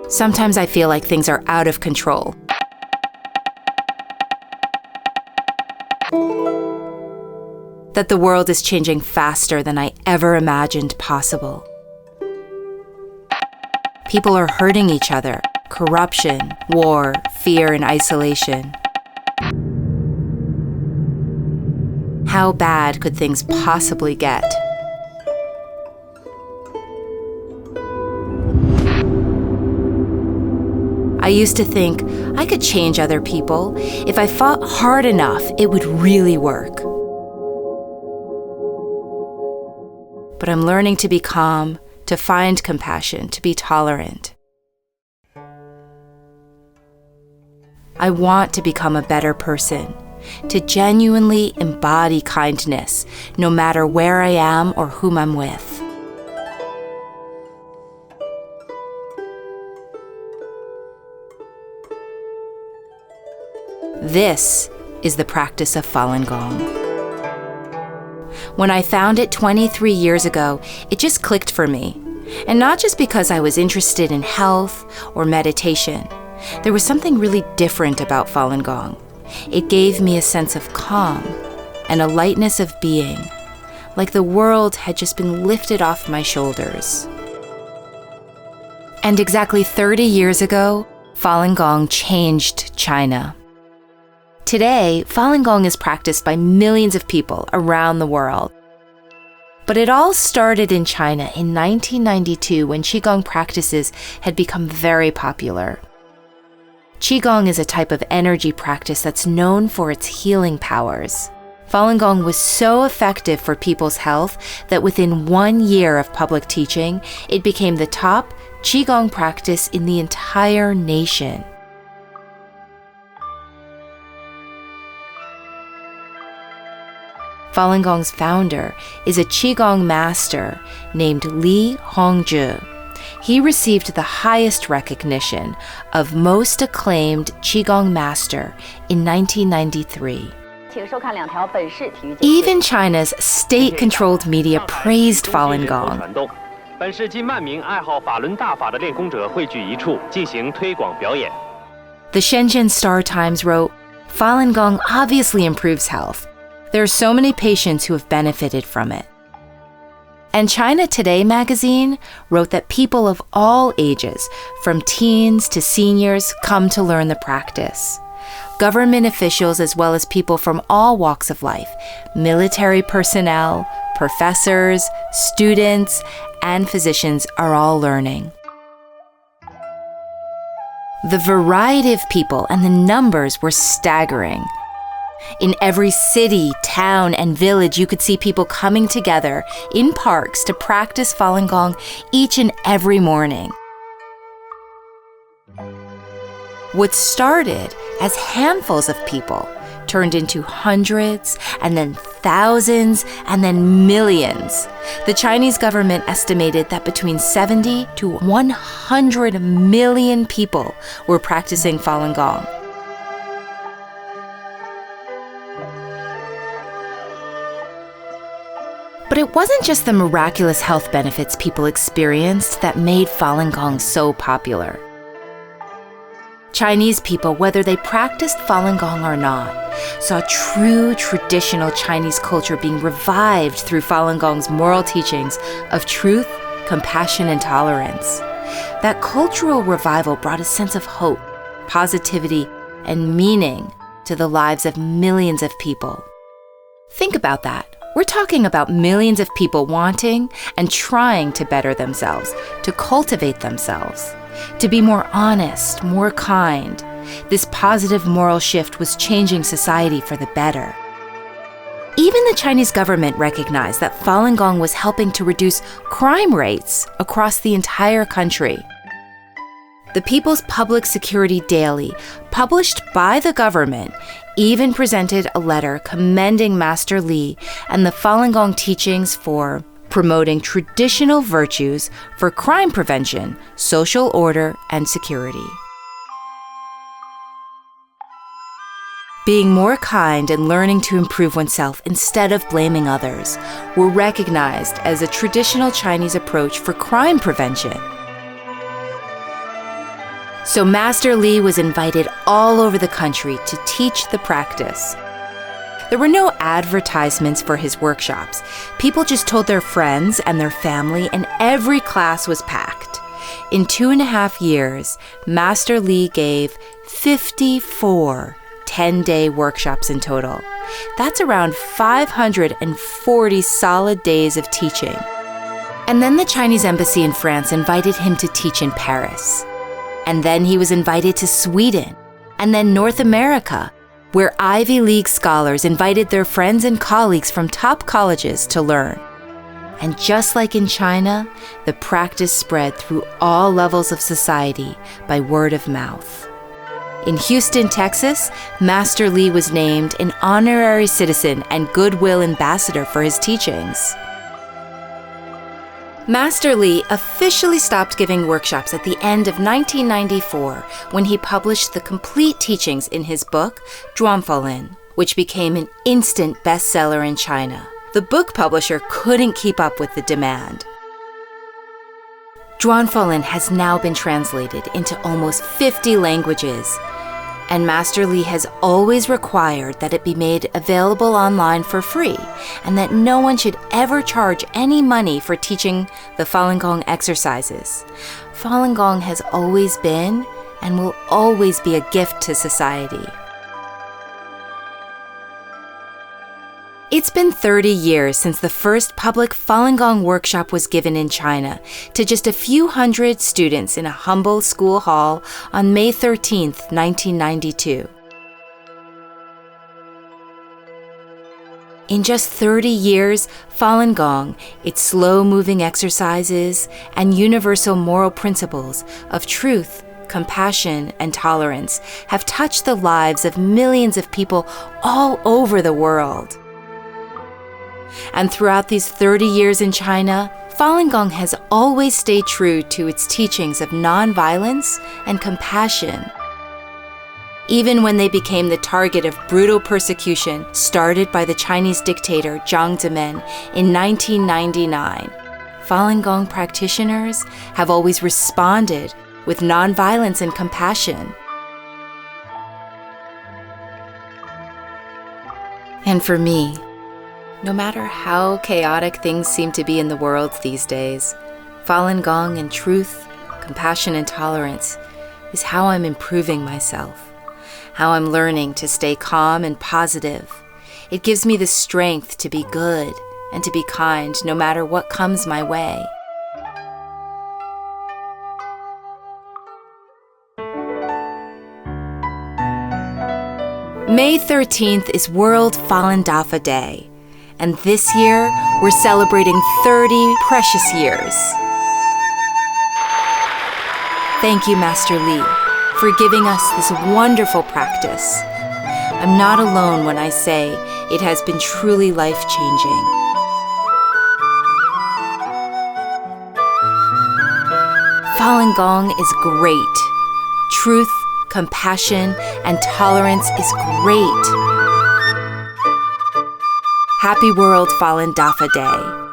Sometimes I feel like things are out of control. That the world is changing faster than I ever imagined possible. People are hurting each other. Corruption, war, fear, and isolation. How bad could things possibly get? I used to think I could change other people. If I fought hard enough, it would really work. But I'm learning to be calm, to find compassion, to be tolerant. I want to become a better person, to genuinely embody kindness, no matter where I am or whom I'm with. This is the practice of Falun Gong. When I found it 23 years ago, it just clicked for me. And not just because I was interested in health or meditation. There was something really different about Falun Gong. It gave me a sense of calm and a lightness of being, like the world had just been lifted off my shoulders. And exactly 30 years ago, Falun Gong changed China. Today, Falun Gong is practiced by millions of people around the world. But it all started in China in 1992 when Qigong practices had become very popular. Qigong is a type of energy practice that's known for its healing powers. Falun Gong was so effective for people's health that within 1 year of public teaching, it became the top Qigong practice in the entire nation. Falun Gong's founder is a Qigong master named Li Hongzhi. He received the highest recognition of Most Acclaimed Qigong Master in 1993. Even China's state-controlled media praised Falun Gong. The Shenzhen Star Times wrote, "Falun Gong obviously improves health. There are so many patients who have benefited from it." And China Today magazine wrote that people of all ages, from teens to seniors, come to learn the practice. Government officials, as well as people from all walks of life, military personnel, professors, students, and physicians are all learning. The variety of people and the numbers were staggering. In every city, town, and village, you could see people coming together in parks to practice Falun Gong each and every morning. What started as handfuls of people turned into hundreds, and then thousands, and then millions. The Chinese government estimated that between 70 to 100 million people were practicing Falun Gong. But it wasn't just the miraculous health benefits people experienced that made Falun Gong so popular. Chinese people, whether they practiced Falun Gong or not, saw true traditional Chinese culture being revived through Falun Gong's moral teachings of truth, compassion, and tolerance. That cultural revival brought a sense of hope, positivity, and meaning to the lives of millions of people. Think about that. We're talking about millions of people wanting and trying to better themselves, to cultivate themselves, to be more honest, more kind. This positive moral shift was changing society for the better. Even the Chinese government recognized that Falun Gong was helping to reduce crime rates across the entire country. The People's Public Security Daily, published by the government, even presented a letter commending Master Li and the Falun Gong teachings for promoting traditional virtues for crime prevention, social order, and security. Being more kind and learning to improve oneself instead of blaming others were recognized as a traditional Chinese approach for crime prevention. So Master Li was invited all over the country to teach the practice. There were no advertisements for his workshops. People just told their friends and their family, and every class was packed. In 2.5 years, Master Li gave 54 10-day workshops in total. That's around 540 solid days of teaching. And then the Chinese embassy in France invited him to teach in Paris. And then he was invited to Sweden, and then North America, where Ivy League scholars invited their friends and colleagues from top colleges to learn. And just like in China, the practice spread through all levels of society by word of mouth. In Houston, Texas, Master Li was named an honorary citizen and goodwill ambassador for his teachings. Master Li officially stopped giving workshops at the end of 1994 when he published the complete teachings in his book, Zhuangfalin, which became an instant bestseller in China. The book publisher couldn't keep up with the demand. Zhuangfalin has now been translated into almost 50 languages, and Master Li has always required that it be made available online for free, and that no one should ever charge any money for teaching the Falun Gong exercises. Falun Gong has always been and will always be a gift to society. It's been 30 years since the first public Falun Gong workshop was given in China to just a few hundred students in a humble school hall on May 13, 1992. In just 30 years, Falun Gong, its slow-moving exercises, and universal moral principles of truth, compassion, and tolerance have touched the lives of millions of people all over the world. And throughout these 30 years in China, Falun Gong has always stayed true to its teachings of nonviolence and compassion. Even when they became the target of brutal persecution started by the Chinese dictator Jiang Zemin in 1999, Falun Gong practitioners have always responded with nonviolence and compassion. And for me, no matter how chaotic things seem to be in the world these days, Falun Gong and truth, compassion, and tolerance is how I'm improving myself, how I'm learning to stay calm and positive. It gives me the strength to be good and to be kind no matter what comes my way. May 13th is World Falun Dafa Day. And this year, we're celebrating 30 precious years. Thank you, Master Li, for giving us this wonderful practice. I'm not alone when I say it has been truly life-changing. Falun Gong is great. Truth, compassion, and tolerance is great. Happy World Falun Dafa Day.